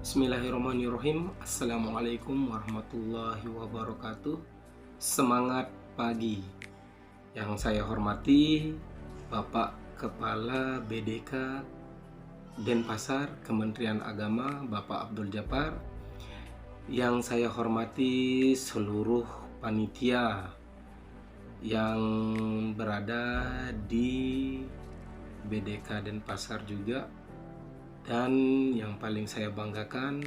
Bismillahirrahmanirrahim. Assalamualaikum warahmatullahi wabarakatuh. Semangat pagi. Yang saya hormati Bapak Kepala BDK Denpasar Kementerian Agama Bapak Abdul Japar. Yang saya hormati seluruh panitia yang berada di BDK Denpasar juga. Dan yang paling saya banggakan,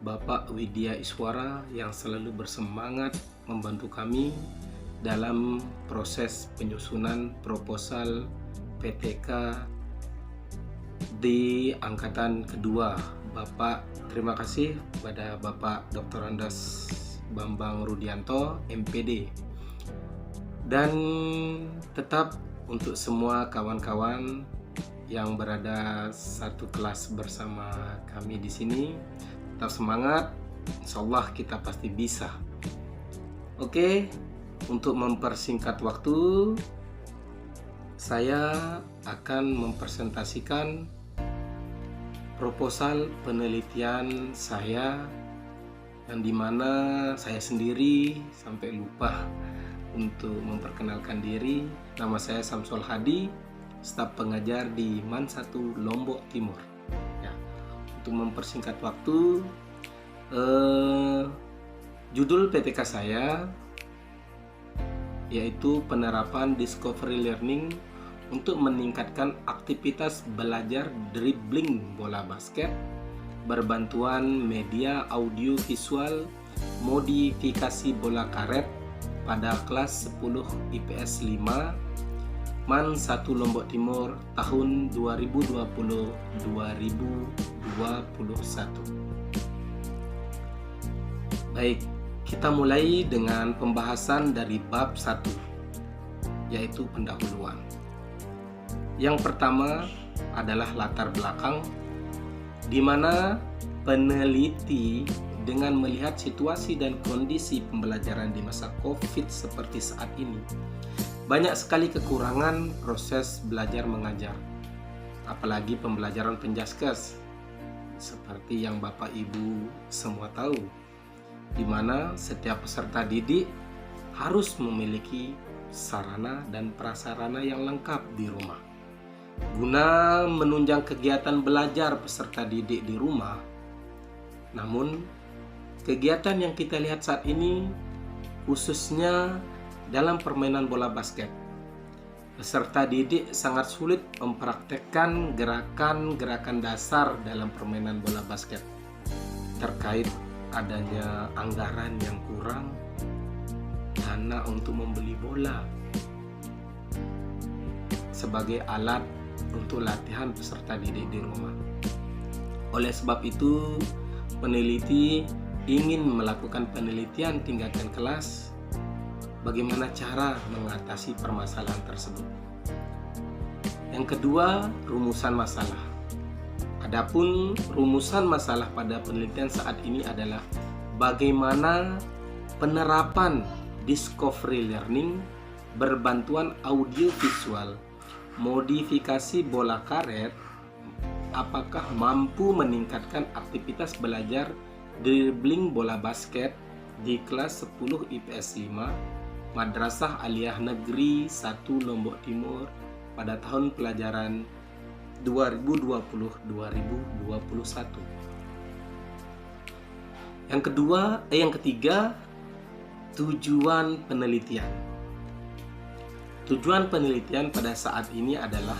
Bapak Widya Iswara yang selalu bersemangat membantu kami dalam proses penyusunan proposal PTK di angkatan kedua. Bapak, terima kasih kepada Bapak Dr. Andas Bambang Rudianto, MPD. Dan tetap untuk semua kawan-kawan yang berada satu kelas bersama kami di sini, tetap semangat. Insyaallah kita pasti bisa. Oke, untuk mempersingkat waktu, saya akan mempresentasikan proposal penelitian saya yang dimana saya sendiri sampai lupa untuk memperkenalkan diri. Nama saya Samsul Hadi, staf pengajar di MAN 1 Lombok Timur. Ya, untuk mempersingkat waktu, judul PTK saya yaitu penerapan discovery learning untuk meningkatkan aktivitas belajar dribbling bola basket berbantuan media audio visual modifikasi bola karet pada kelas 10 IPS 5 MAN 1 Lombok Timur tahun 2020-2021. Baik, kita mulai dengan pembahasan dari bab 1, yaitu pendahuluan. Yang pertama adalah latar belakang, di mana peneliti dengan melihat situasi dan kondisi pembelajaran di masa COVID seperti saat ini, banyak sekali kekurangan proses belajar mengajar, apalagi pembelajaran penjaskes, seperti yang Bapak Ibu semua tahu, di mana setiap peserta didik harus memiliki sarana dan prasarana yang lengkap di rumah. Guna menunjang kegiatan belajar peserta didik di rumah, namun kegiatan yang kita lihat saat ini khususnya dalam permainan bola basket, peserta didik sangat sulit mempraktekkan gerakan-gerakan dasar dalam permainan bola basket terkait adanya anggaran yang kurang, dana untuk membeli bola sebagai alat untuk latihan peserta didik di rumah. Oleh sebab itu, peneliti ingin melakukan penelitian tingkatan kelas bagaimana cara mengatasi permasalahan tersebut. Yang kedua, rumusan masalah. Adapun rumusan masalah pada penelitian saat ini adalah bagaimana penerapan discovery learning berbantuan audio visual modifikasi bola karet apakah mampu meningkatkan aktivitas belajar dribbling bola basket di kelas 10 IPS 5 Madrasah Aliyah Negeri 1 Lombok Timur pada tahun pelajaran 2020-2021. Yang ketiga, tujuan penelitian. Tujuan penelitian pada saat ini adalah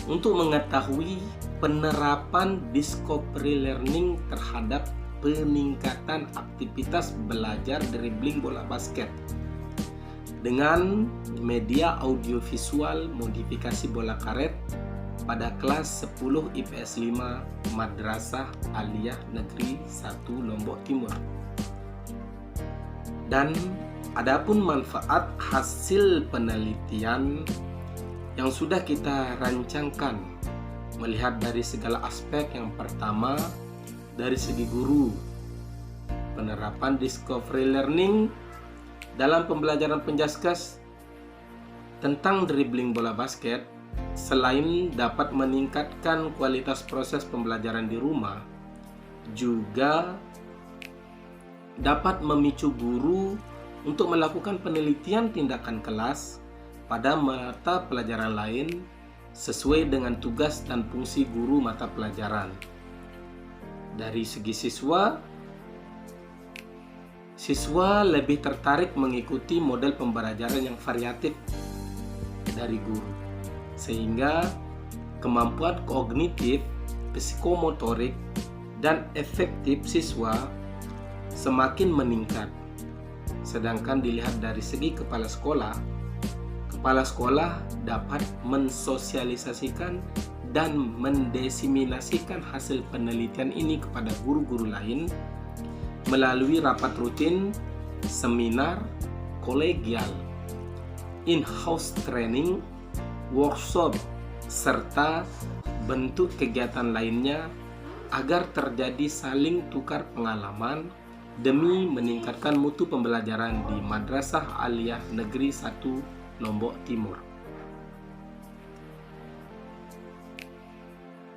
untuk mengetahui penerapan discovery learning terhadap peningkatan aktivitas belajar dribbling bola basket dengan media audiovisual modifikasi bola karet pada kelas 10 IPS 5 Madrasah Aliyah Negeri 1 Lombok Timur. Dan adapun manfaat hasil penelitian yang sudah kita rancangkan melihat dari segala aspek. Yang pertama, dari segi guru, penerapan discovery learning dalam pembelajaran penjaskes tentang dribbling bola basket selain dapat meningkatkan kualitas proses pembelajaran di rumah, juga dapat memicu guru untuk melakukan penelitian tindakan kelas pada mata pelajaran lain sesuai dengan tugas dan fungsi guru mata pelajaran. Dari segi siswa lebih tertarik mengikuti model pembelajaran yang variatif dari guru, sehingga kemampuan kognitif, psikomotorik, dan efektif siswa semakin meningkat. Sedangkan dilihat dari segi kepala sekolah dapat mensosialisasikan dan mendiseminasikan hasil penelitian ini kepada guru-guru lain melalui rapat rutin, seminar, kolegial, in-house training, workshop, serta bentuk kegiatan lainnya agar terjadi saling tukar pengalaman demi meningkatkan mutu pembelajaran di Madrasah Aliyah Negeri 1 Lombok Timur.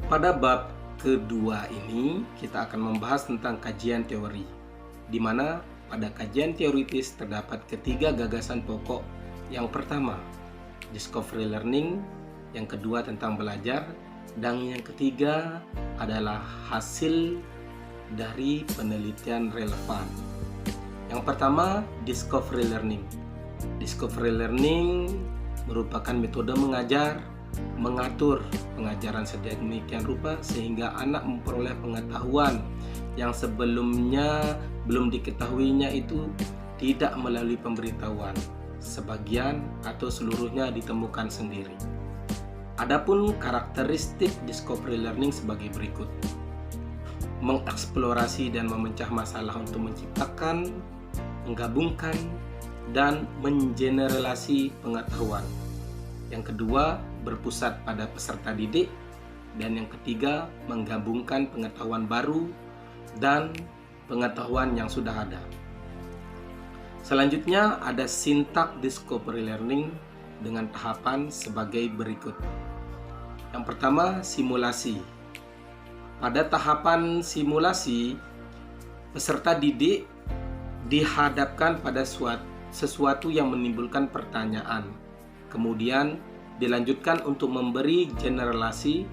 Pada bab kedua ini kita akan membahas tentang kajian teori, di mana pada kajian teoritis terdapat ketiga gagasan pokok. Yang pertama, discovery learning, yang kedua tentang belajar, dan yang ketiga adalah hasil dari penelitian relevan. Yang pertama, discovery learning. Discovery learning merupakan metode mengatur pengajaran sedemikian rupa sehingga anak memperoleh pengetahuan yang sebelumnya belum diketahuinya itu tidak melalui pemberitahuan. Sebagian atau seluruhnya ditemukan sendiri. Adapun karakteristik discovery learning sebagai berikut: mengeksplorasi dan memecah masalah untuk menciptakan, menggabungkan, dan mengeneralisasi pengetahuan. Yang kedua, berpusat pada peserta didik. Dan yang ketiga, menggabungkan pengetahuan baru dan pengetahuan yang sudah ada. Selanjutnya ada sintak discovery learning dengan tahapan sebagai berikut. Yang pertama, simulasi. Pada tahapan simulasi, peserta didik dihadapkan pada sesuatu yang menimbulkan pertanyaan. Kemudian dilanjutkan untuk memberi generalisasi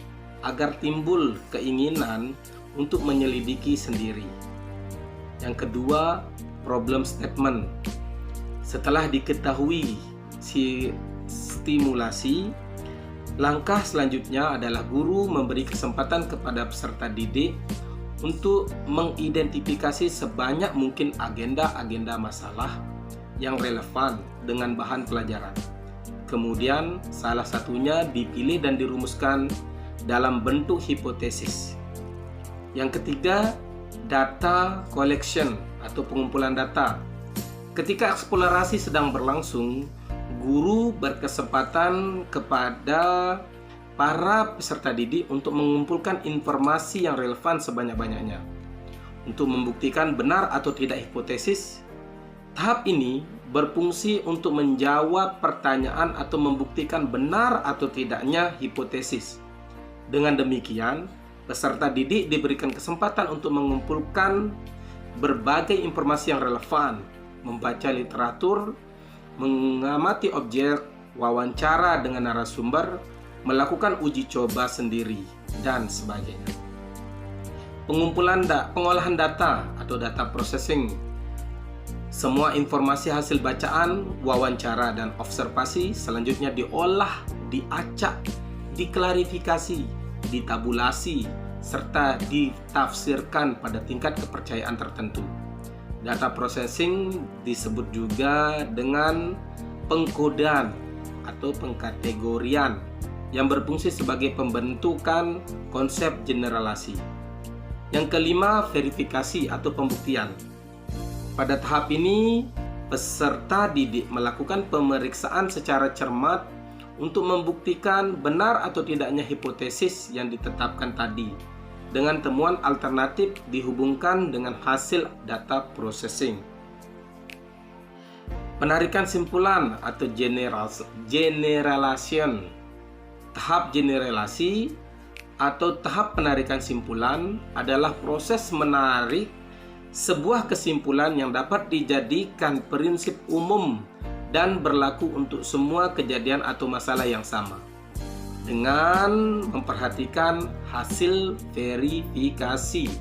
agar timbul keinginan untuk menyelidiki sendiri. Yang kedua, problem statement. Setelah diketahui stimulasi, langkah selanjutnya adalah guru memberi kesempatan kepada peserta didik untuk mengidentifikasi sebanyak mungkin agenda-agenda masalah yang relevan dengan bahan pelajaran. Kemudian salah satunya dipilih dan dirumuskan dalam bentuk hipotesis. Yang ketiga, data collection atau pengumpulan data. Ketika eksplorasi sedang berlangsung, guru berkesempatan kepada para peserta didik untuk mengumpulkan informasi yang relevan sebanyak-banyaknya untuk membuktikan benar atau tidak hipotesis. Tahap ini berfungsi untuk menjawab pertanyaan atau membuktikan benar atau tidaknya hipotesis. Dengan demikian, peserta didik diberikan kesempatan untuk mengumpulkan berbagai informasi yang relevan, membaca literatur, mengamati objek, wawancara dengan narasumber, melakukan uji coba sendiri, dan sebagainya. Pengolahan data atau data processing. Semua informasi hasil bacaan, wawancara, dan observasi selanjutnya diolah, diacak, diklarifikasi, ditabulasi, serta ditafsirkan pada tingkat kepercayaan tertentu. Data processing disebut juga dengan pengkodean atau pengkategorian yang berfungsi sebagai pembentukan konsep generalisasi. Yang kelima, verifikasi atau pembuktian. Pada tahap ini, peserta didik melakukan pemeriksaan secara cermat untuk membuktikan benar atau tidaknya hipotesis yang ditetapkan tadi dengan temuan alternatif dihubungkan dengan hasil data processing. Penarikan simpulan atau generalization. Tahap generalisasi atau tahap penarikan simpulan adalah proses menarik sebuah kesimpulan yang dapat dijadikan prinsip umum dan berlaku untuk semua kejadian atau masalah yang sama, dengan memperhatikan hasil verifikasi.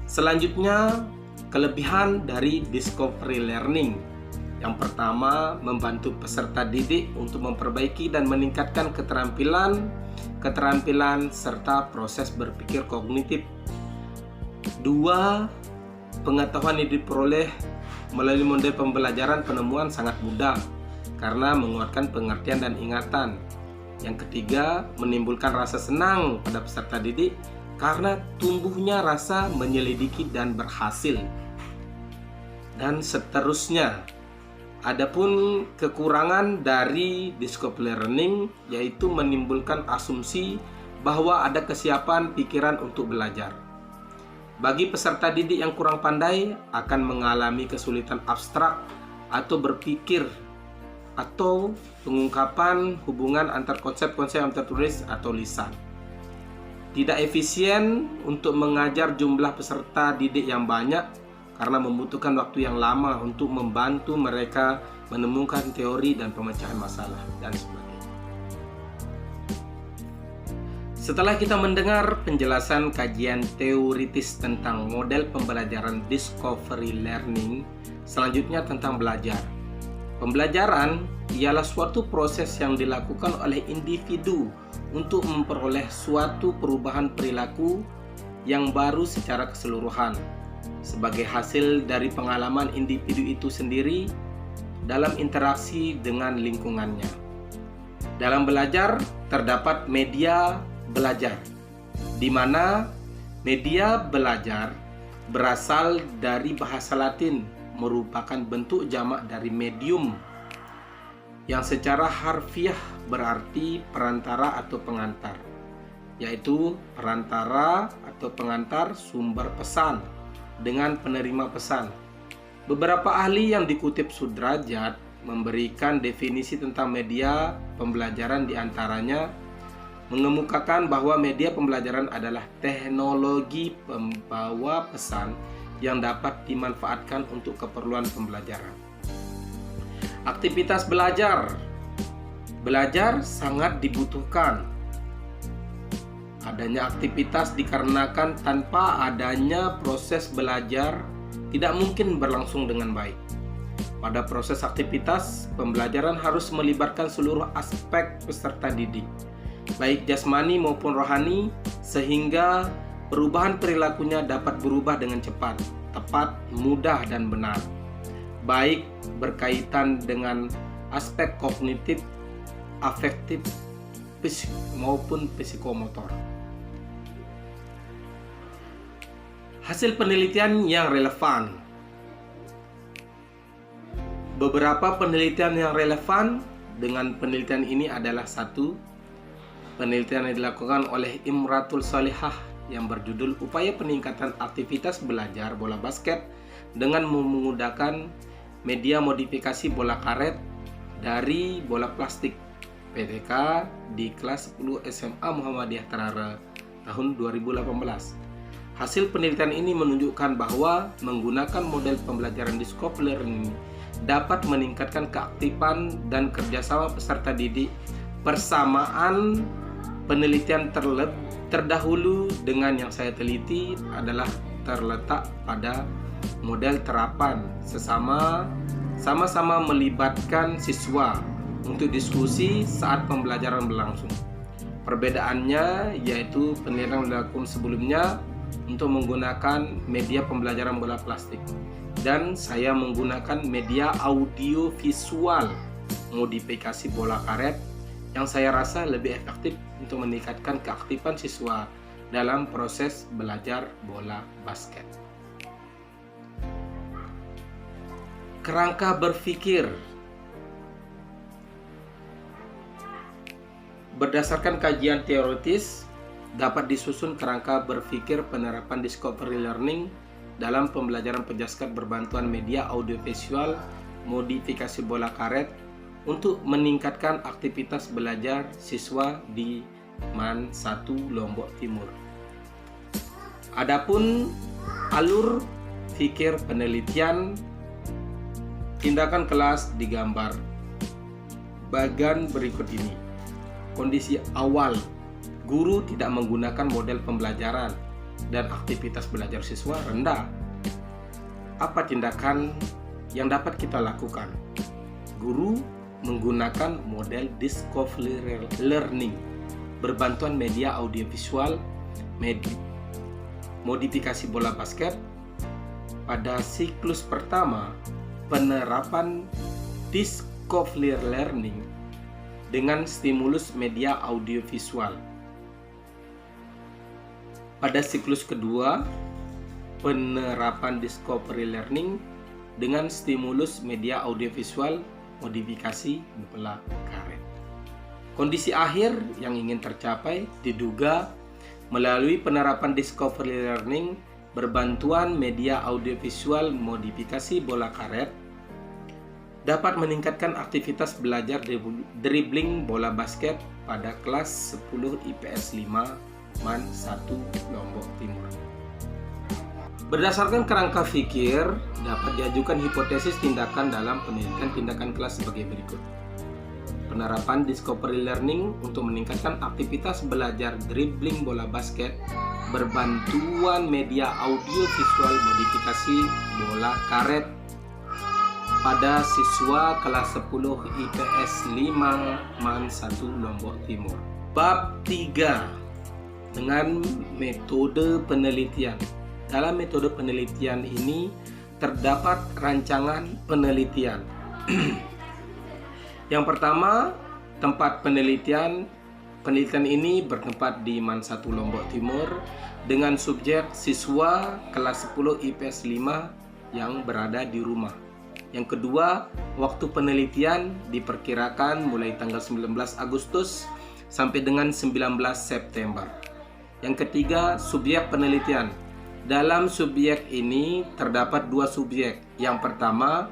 Selanjutnya, kelebihan dari discovery learning. Yang pertama, membantu peserta didik untuk memperbaiki dan meningkatkan keterampilan serta proses berpikir kognitif. 2. Pengetahuan yang diperoleh melalui model pembelajaran penemuan sangat mudah karena menguatkan pengertian dan ingatan. Yang ketiga, menimbulkan rasa senang pada peserta didik karena tumbuhnya rasa menyelidiki dan berhasil. Dan seterusnya. Adapun kekurangan dari discovery learning yaitu menimbulkan asumsi bahwa ada kesiapan pikiran untuk belajar. Bagi peserta didik yang kurang pandai akan mengalami kesulitan abstrak atau berpikir atau pengungkapan hubungan antar konsep-konsep yang tertulis atau lisan. Tidak efisien untuk mengajar jumlah peserta didik yang banyak karena membutuhkan waktu yang lama untuk membantu mereka menemukan teori dan pemecahan masalah dan sebagainya. Setelah kita mendengar penjelasan kajian teoritis tentang model pembelajaran discovery learning, selanjutnya tentang belajar. Pembelajaran ialah suatu proses yang dilakukan oleh individu untuk memperoleh suatu perubahan perilaku yang baru secara keseluruhan, sebagai hasil dari pengalaman individu itu sendiri dalam interaksi dengan lingkungannya. Dalam belajar terdapat media belajar, di mana media belajar berasal dari bahasa Latin, merupakan bentuk jamak dari medium yang secara harfiah berarti perantara atau pengantar, yaitu perantara atau pengantar sumber pesan dengan penerima pesan. Beberapa ahli yang dikutip Sudrajat memberikan definisi tentang media pembelajaran, diantaranya mengemukakan bahwa media pembelajaran adalah teknologi pembawa pesan yang dapat dimanfaatkan untuk keperluan pembelajaran. Aktivitas belajar. Belajar sangat dibutuhkan. Adanya aktivitas dikarenakan tanpa adanya proses belajar tidak mungkin berlangsung dengan baik. Pada proses aktivitas, pembelajaran harus melibatkan seluruh aspek peserta didik, baik jasmani maupun rohani, sehingga perubahan perilakunya dapat berubah dengan cepat, tepat, mudah, dan benar, baik berkaitan dengan aspek kognitif, afektif, maupun psikomotor. Hasil penelitian yang relevan. Beberapa penelitian yang relevan dengan penelitian ini adalah: 1. Penelitian yang dilakukan oleh Imratul Salihah yang berjudul Upaya Peningkatan Aktivitas Belajar Bola Basket dengan menggunakan media modifikasi bola karet dari bola plastik, PTK di kelas 10 SMA Muhammadiyah Terara tahun 2018. Hasil penelitian ini menunjukkan bahwa menggunakan model pembelajaran discovery learning dapat meningkatkan keaktifan dan kerjasama peserta didik. Persamaan penelitian terdahulu dengan yang saya teliti adalah terletak pada model terapan sama-sama melibatkan siswa untuk diskusi saat pembelajaran berlangsung. Perbedaannya yaitu penelitian yang dilakukan sebelumnya untuk menggunakan media pembelajaran bola plastik, dan saya menggunakan media audio visual modifikasi bola karet yang saya rasa lebih efektif untuk meningkatkan keaktifan siswa dalam proses belajar bola basket. Kerangka berpikir. Berdasarkan kajian teoritis, dapat disusun kerangka berpikir penerapan discovery learning dalam pembelajaran penjaskat berbantuan media audiovisual modifikasi bola karet untuk meningkatkan aktivitas belajar siswa di MAN 1 Lombok Timur. Adapun alur fikir penelitian tindakan kelas digambar bagian berikut ini. Kondisi awal, guru tidak menggunakan model pembelajaran dan aktivitas belajar siswa rendah. Apa tindakan yang dapat kita lakukan? Guru menggunakan model discovery learning, berbantuan media audiovisual, modifikasi bola basket. Pada siklus pertama, penerapan discovery learning dengan stimulus media audiovisual. Pada siklus kedua, penerapan discovery learning dengan stimulus media audiovisual, modifikasi bola karet. Kondisi akhir yang ingin tercapai diduga melalui penerapan discovery learning berbantuan media audiovisual modifikasi bola karet dapat meningkatkan aktivitas belajar dribbling bola basket pada kelas 10 IPS 5 MAN 1 Lombok Timur. Berdasarkan kerangka fikir, dapat diajukan hipotesis tindakan dalam pendidikan tindakan kelas sebagai berikut. Penerapan discovery learning untuk meningkatkan aktivitas belajar dribbling bola basket berbantuan media audiovisual modifikasi bola karet pada siswa kelas 10 IPS 5 MAN 1 Lombok Timur. Bab 3, dengan metode penelitian. Dalam metode penelitian ini terdapat rancangan penelitian. Yang pertama, tempat penelitian. Penelitian ini bertempat di MAN 1 Lombok Timur dengan subjek siswa kelas 10 IPS 5 yang berada di rumah. Yang kedua, waktu penelitian diperkirakan mulai tanggal 19 Agustus sampai dengan 19 September. Yang ketiga, subjek penelitian. Dalam subjek ini terdapat dua subjek. Yang pertama,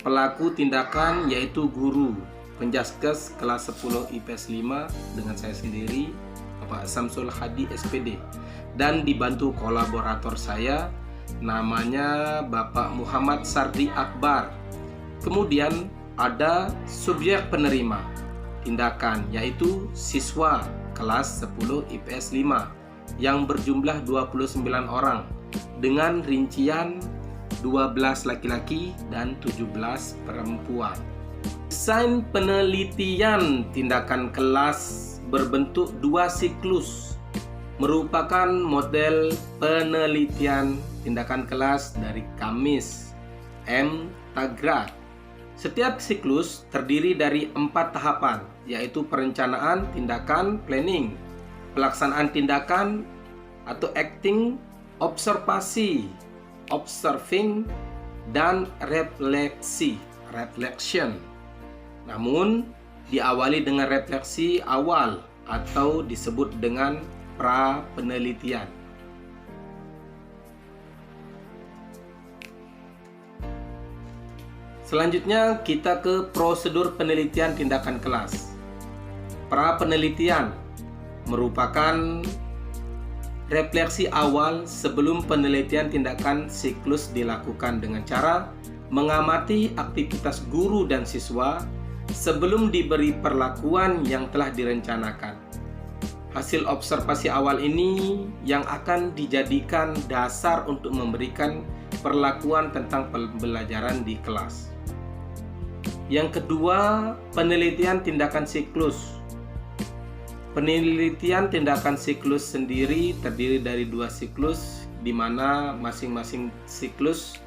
pelaku tindakan yaitu guru, Penjaskes kelas 10 IPS 5 dengan saya sendiri, Bapak Samsul Hadi SPD, dan dibantu kolaborator saya namanya Bapak Muhammad Sardi Akbar. Kemudian ada subjek penerima tindakan yaitu siswa kelas 10 IPS 5 yang berjumlah 29 orang dengan rincian 12 laki-laki dan 17 perempuan. Desain penelitian tindakan kelas berbentuk dua siklus, merupakan model penelitian tindakan kelas dari Kamis M. Tagrat. Setiap siklus terdiri dari 4 tahapan, yaitu perencanaan, tindakan, planning, pelaksanaan tindakan atau acting, observasi, observing, dan reflection. Namun diawali dengan refleksi awal atau disebut dengan pra penelitian. Selanjutnya kita ke prosedur penelitian tindakan kelas. Pra penelitian merupakan refleksi awal sebelum penelitian tindakan siklus dilakukan dengan cara mengamati aktivitas guru dan siswa sebelum diberi perlakuan yang telah direncanakan. Hasil observasi awal ini yang akan dijadikan dasar untuk memberikan perlakuan tentang pembelajaran di kelas. Yang kedua, penelitian tindakan siklus. Penelitian tindakan siklus sendiri terdiri dari dua siklus, di mana masing-masing siklus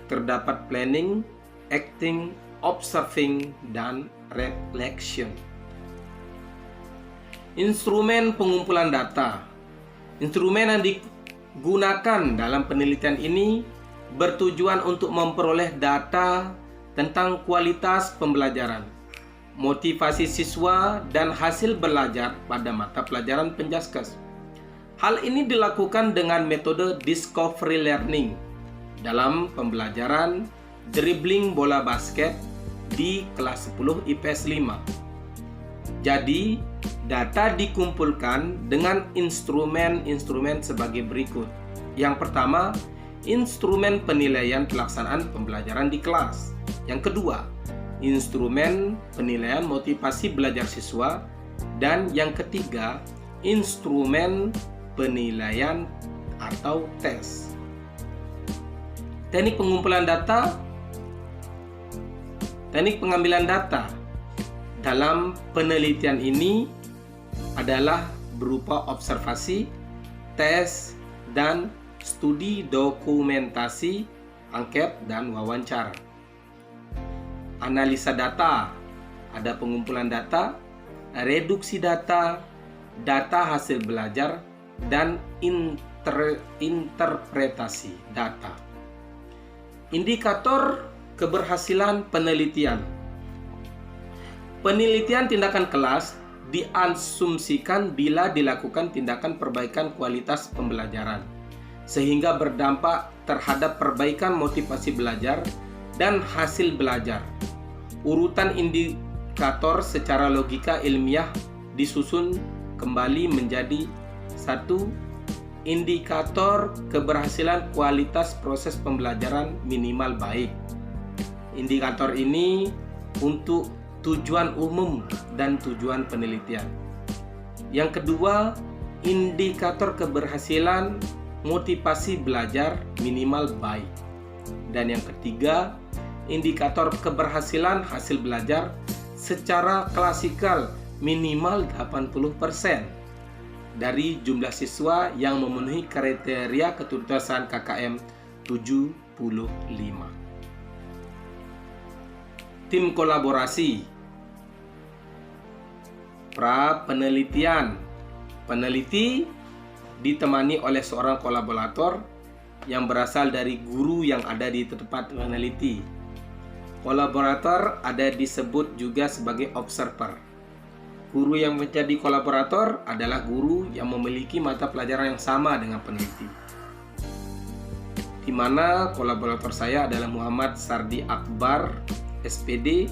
terdapat planning, acting, observing, dan reflection. Instrumen pengumpulan data. Instrumen yang digunakan dalam penelitian ini bertujuan untuk memperoleh data tentang kualitas pembelajaran, motivasi siswa, dan hasil belajar pada mata pelajaran Penjaskes. Hal ini dilakukan dengan metode discovery learning dalam pembelajaran dribbling bola basket di kelas 10 IPS 5. Jadi, Data dikumpulkan dengan instrumen-instrumen sebagai berikut. Yang pertama, instrumen penilaian pelaksanaan pembelajaran di kelas. Yang kedua, instrumen penilaian motivasi belajar siswa. Dan yang ketiga, instrumen penilaian atau tes. Teknik pengumpulan data, teknik pengambilan data dalam penelitian ini adalah berupa observasi, tes, dan studi dokumentasi, angket, dan wawancara. Analisa data, ada pengumpulan data, reduksi data, data hasil belajar, dan interpretasi data. Indikator keberhasilan penelitian. Penelitian tindakan kelas diasumsikan bila dilakukan tindakan perbaikan kualitas pembelajaran, sehingga berdampak terhadap perbaikan motivasi belajar dan hasil belajar. Urutan indikator secara logika ilmiah disusun kembali menjadi 1. Indikator keberhasilan kualitas proses pembelajaran minimal baik. Indikator ini untuk tujuan umum dan tujuan penelitian. Yang kedua, indikator keberhasilan motivasi belajar minimal baik. Dan yang ketiga, indikator keberhasilan hasil belajar secara klasikal minimal 80% dari jumlah siswa yang memenuhi kriteria ketuntasan KKM 75. Tim kolaborasi. Pra penelitian. Peneliti ditemani oleh seorang kolaborator yang berasal dari guru yang ada di tempat peneliti. Kolaborator ada disebut juga sebagai observer. Guru yang menjadi kolaborator adalah guru yang memiliki mata pelajaran yang sama dengan peneliti. Di mana kolaborator saya adalah Muhammad Sardi Akbar, SPD,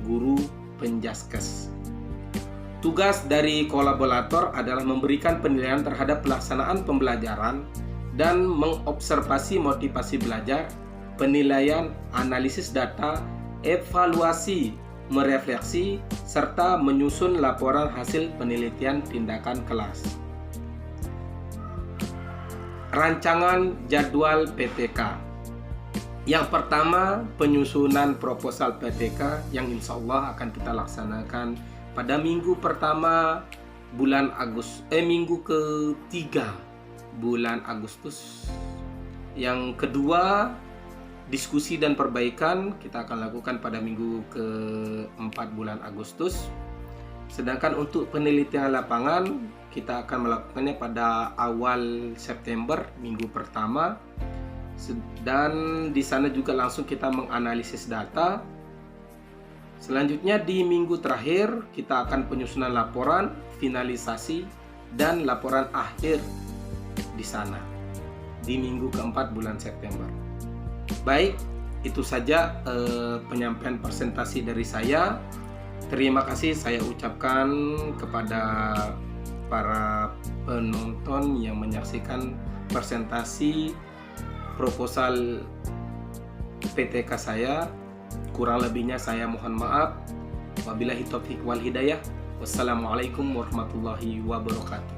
guru Penjaskes. Tugas dari kolaborator adalah memberikan penilaian terhadap pelaksanaan pembelajaran dan mengobservasi motivasi belajar, penilaian, analisis data, evaluasi, merefleksi, serta menyusun laporan hasil penelitian tindakan kelas. Rancangan jadwal PTK. Yang pertama, penyusunan proposal PTK yang insya Allah akan kita laksanakan pada minggu pertama minggu ketiga bulan Agustus. Yang kedua, diskusi dan perbaikan kita akan lakukan pada minggu keempat bulan Agustus. Sedangkan untuk penelitian lapangan kita akan melakukannya pada awal September, minggu pertama. Dan di sana juga langsung kita menganalisis data. Selanjutnya di minggu terakhir kita akan penyusunan laporan, finalisasi, dan laporan akhir di sana di minggu keempat bulan September. Baik, itu saja penyampaian presentasi dari saya. Terima kasih saya ucapkan kepada para penonton yang menyaksikan presentasi proposal PTK saya. Kurang lebihnya saya mohon maaf. Wabillahi taufiq wal hidayah. Wassalamualaikum warahmatullahi wabarakatuh.